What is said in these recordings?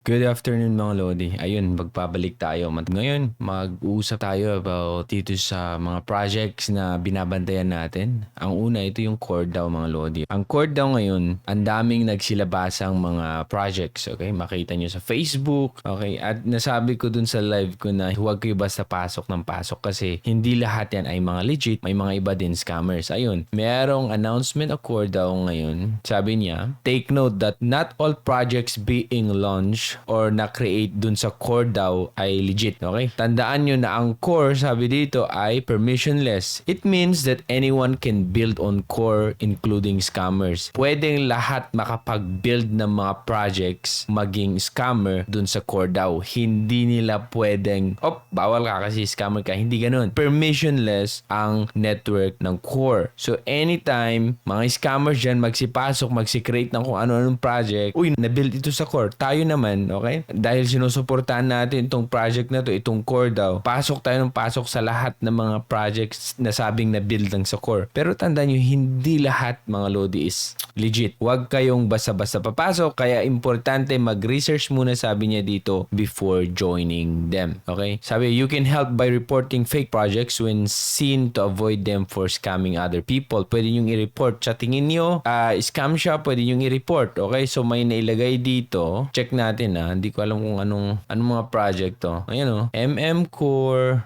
Good afternoon mga Lodi. Ayun, magpabalik tayo. Ngayon, mag-uusap tayo about dito sa mga projects na binabantayan natin. Ang una, ito yung Core DAO mga Lodi. Ang Core DAO ngayon, ang daming nagsilabasang mga projects. Okay, makita nyo sa Facebook. Okay, at nasabi ko dun sa live ko na huwag kayo basta pasok ng pasok kasi hindi lahat yan ay mga legit. May mga iba din scammers. Ayun, merong announcement of Core DAO ngayon. Sabi niya, take note that not all projects being launched or na-create dun sa core daw ay legit. Okay? Tandaan nyo na ang core, sabi dito, ay permissionless. It means that anyone can build on core including scammers. Pwedeng lahat makapag-build ng mga projects maging scammer dun sa core daw. Hindi nila pwedeng, bawal ka kasi scammer ka. Hindi ganun. Permissionless ang network ng core. So, anytime mga scammers dyan magsipasok, magsi-create ng kung ano-anong project, na-build ito sa core. Tayo naman, okay? Dahil sinusuportahan natin itong project na to, itong core daw, pasok tayo ng pasok sa lahat ng mga projects na sabing na-build lang sa core. Pero tandaan nyo, hindi lahat mga Lodi is legit. Huwag kayong basta-basta papasok, kaya importante mag-research muna, sabi niya dito, before joining them. Okay? Sabi, you can help by reporting fake projects when seen to avoid them for scamming other people. Pwede nyo i-report. Sa tingin nyo, scam siya, pwede nyo i-report. Okay? So, may nailagay dito. Check natin hindi ko alam kung anong mga project to. Ayan Core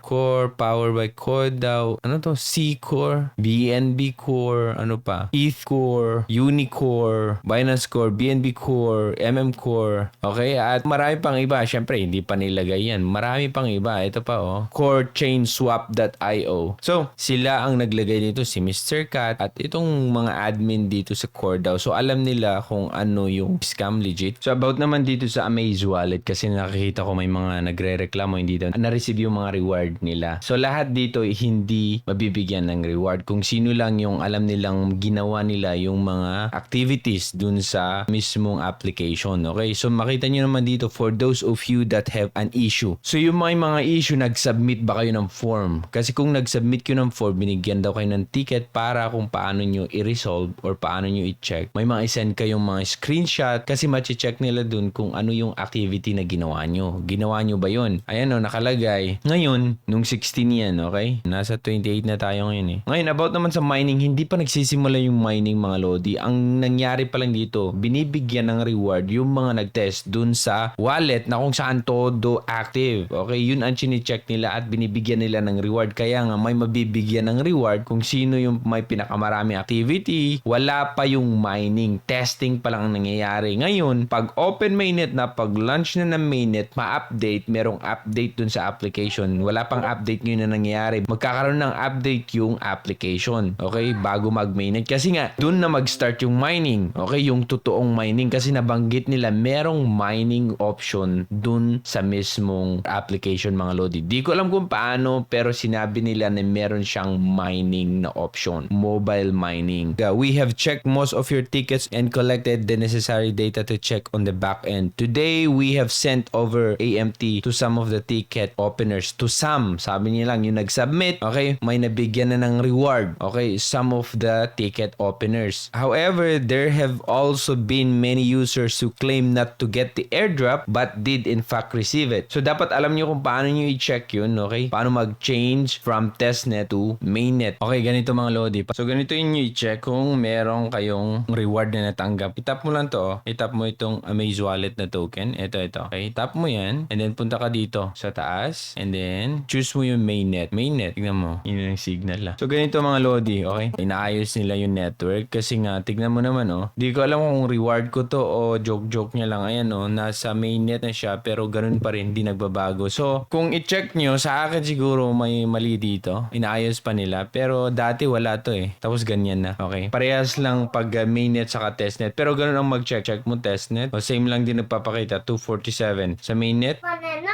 Powered by Core daw. Ano to? C Core, BNB Core, ano pa? ETH Core, Unicore, Binance Core, BNB Core, Core. Okay? At marami pang iba. Syempre, hindi pa nilagay yan. Marami pang iba. Ito pa Core Chain Swap.io. So, sila ang naglagay dito, si Mr. Cat at itong mga admin dito sa Core daw. So, alam nila kung ano yung scam legit. So, about naman dito sa Amaze Wallet kasi nakikita ko may mga nagre-reklamo hindi daw na-receive yung mga reward nila. So lahat dito hindi mabibigyan ng reward kung sino lang yung alam nilang ginawa nila yung mga activities dun sa mismong application. Okay? So makita nyo naman dito for those of you that have an issue. So yung mga issue, nag-submit ba kayo ng form? Kasi kung nag-submit kayo ng form, binigyan daw kayo ng ticket para kung paano nyo i-resolve or paano nyo i-check. May mga isend kayong mga screenshot kasi machi-check nila dun kung ano yung activity na ginawa nyo. Ginawa nyo ba yun? Ayan nakalagay. Ngayon, nung 16 yan, okay? Nasa 28 na tayo ngayon Ngayon, about naman sa mining, hindi pa nagsisimula yung mining mga Lodi. Ang nangyari pa lang dito, binibigyan ng reward yung mga nag-test dun sa wallet na kung saan todo active. Okay? Yun ang chine-check nila at binibigyan nila ng reward. Kaya nga, may mabibigyan ng reward kung sino yung may pinakamarami activity. Wala pa yung mining. Testing pa lang ang nangyayari. Ngayon, pag open mainnet na, pag launch na ng mainnet, ma-update, merong update dun sa application. Wala pang update ngayon na nangyayari. Magkakaroon ng update yung application. Okay? Bago mag-mainnet. Kasi nga, dun na mag-start yung mining. Okay? Yung totoong mining. Kasi nabanggit nila, merong mining option dun sa mismong application mga Lodi. Di ko alam kung paano, pero sinabi nila na meron siyang mining na option. Mobile mining. We have checked most of your tickets and collected the necessary data to check on the back end. Today, we have sent over AMT to some of the ticket openers. To some, sabi niya lang, yung nag-submit, okay, may nabigyan na ng reward. Okay, some of the ticket openers. However, there have also been many users who claim not to get the airdrop but did in fact receive it. So, dapat alam niyo kung paano niyo i-check yun, okay? Paano mag-change from testnet to mainnet. Okay, ganito mga Lodi. So, ganito yun yung i-check kung meron kayong reward na natanggap. Itap mo lang to, itap mo itong Amaze Wallet na token. Ito. Okay, tap mo yan. And then, punta ka dito sa taas. And then, choose mo yung mainnet. Mainnet, tignan mo. Yun yung signal lang. So, ganito mga Lodi, okay? Inaayos nila yung network. Kasi nga, tignan mo naman, Di ko alam kung reward ko to o joke-joke niya lang. Ayan, nasa mainnet na siya. Pero ganun pa rin, hindi nagbabago. So, kung i-check nyo, sa akin siguro may mali dito. Inaayos pa nila. Pero dati wala to Tapos ganyan na. Okay? Parehas lang pag mainnet saka testnet. Pero ganun ang mag-check. Check mo testnet. O same lang din nagpapakita. 247. Sa mainnet,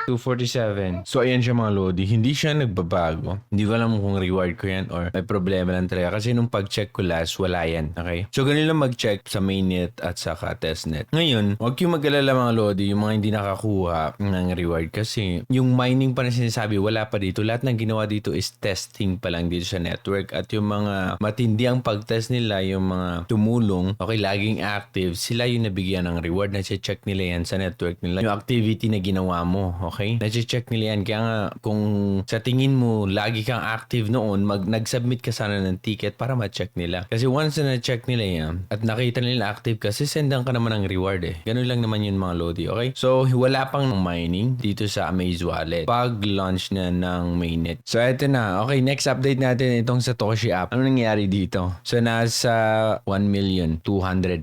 247. So, ayan siya mga Lodi. Hindi siya nagbabago. Hindi ko alam kung reward ko yan or may problema lang talaga. Kasi nung pag-check ko last, wala yan. Okay? So, ganun lang mag-check sa mainnet at saka testnet. Ngayon, huwag yung mag-alala mga Lodi, yung mga hindi nakakuha ng reward. Kasi yung mining pa na sinasabi, wala pa dito. Lahat ng ginawa dito is testing pa lang dito sa network. At yung mga matindi ang pag-test nila, yung mga tumulong, okay, laging active, sila yung nabigyan ng reward na check nila yan sa network nila yung activity na ginawa mo, okay? Nache-check nila yan. Kaya nga, kung sa tingin mo lagi kang active noon, nag-submit ka sana ng ticket para ma-check nila. Kasi once na na-check nila yan at nakita nila active ka, sendan ka naman ng reward eh. Ganun lang naman yun mga Lodi, okay? So, wala pang mining dito sa Amaze Wallet pag launch na ng mainnet. So, eto na. Okay, next update natin itong Satoshi app. Ano nangyari dito? So, nasa 1,200,000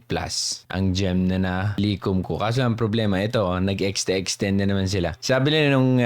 plus ang gem na likom ko. Kaso ang problema, ito, nag-extend na naman sila. Sabi nila nung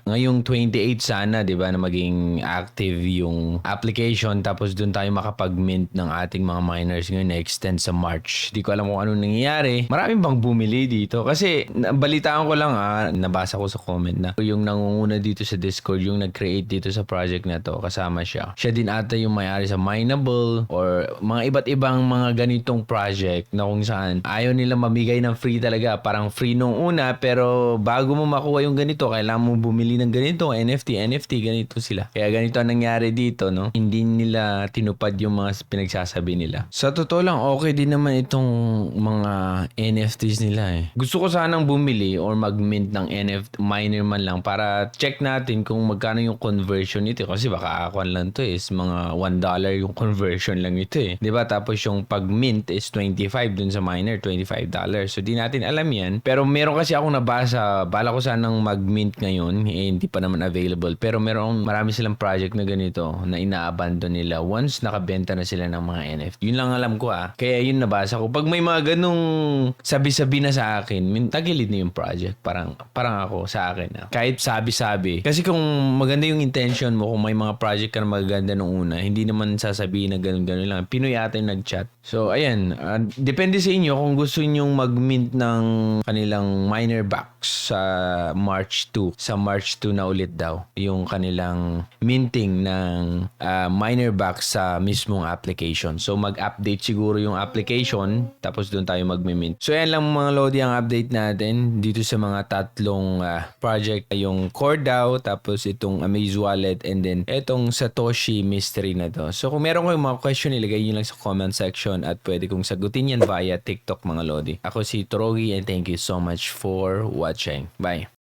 ngayong 28 sana, di ba, na maging active yung application tapos doon tayo makapag-mint ng ating mga miners ngayon na-extend sa March. Di ko alam kung ano nangyayari. Maraming bang bumili dito? Kasi balitaan ko lang, nabasa ko sa comment na yung nangunguna dito sa Discord, yung nag-create dito sa project na to, kasama siya. Siya din ata yung may-ari sa Mineable or mga iba't ibang mga ganitong project na kung saan ayaw nila mamigay ng free talaga. Parang free nung una pero bago mo makuha yung ganito, kailangan mo bumili ng ganito, NFT, ganito sila. Kaya ganito ang nangyari dito, no? Hindi nila tinupad yung mga pinagsasabi nila. Sa totoo lang, okay din naman itong mga NFTs nila eh. Gusto ko sanang bumili or mag-mint ng NFT miner man lang para check natin kung magkano yung conversion nito kasi baka akuan lang to is mga $1 yung conversion lang ito eh. 'Di ba? Tapos yung pag-mint is 25 dun sa miner, $25. So di natin alam yan. Pero meron kasi akong nabasa, bala ko sanang mag-mint ngayon, hindi pa naman available. Pero marami silang project na ganito na ina-abandon nila once nakabenta na sila ng mga NFT. Yun lang alam ko Kaya yun nabasa ko. Pag may mga ganung sabi-sabi na sa akin, tagilid na yung project. Parang ako sa akin. Kahit sabi-sabi. Kasi kung maganda yung intention mo, kung may mga project ka na magaganda nung una, hindi naman sasabihin na ganun-ganun lang. Pinoy ata yung nag-chat. So, ayan. Depende sa inyo kung gusto nyong mag-mint ng kanilang miner box sa March 2. Sa March 2 na ulit daw. Yung kanilang minting ng miner box sa mismong application. So, mag-update siguro yung application. Tapos doon tayo mag-mint. So, ayan lang mga Lodi ang update natin dito sa mga tatlong project. Yung CoreDAO, tapos itong Amaze Wallet, and then itong Satoshi Mystery na to. So, kung meron kayong mga question, ilagay nyo lang sa comment section at pwede kong sagutin yan via TikTok mga Lodi. Ako si Torogi and thank you so much for watching. Bye!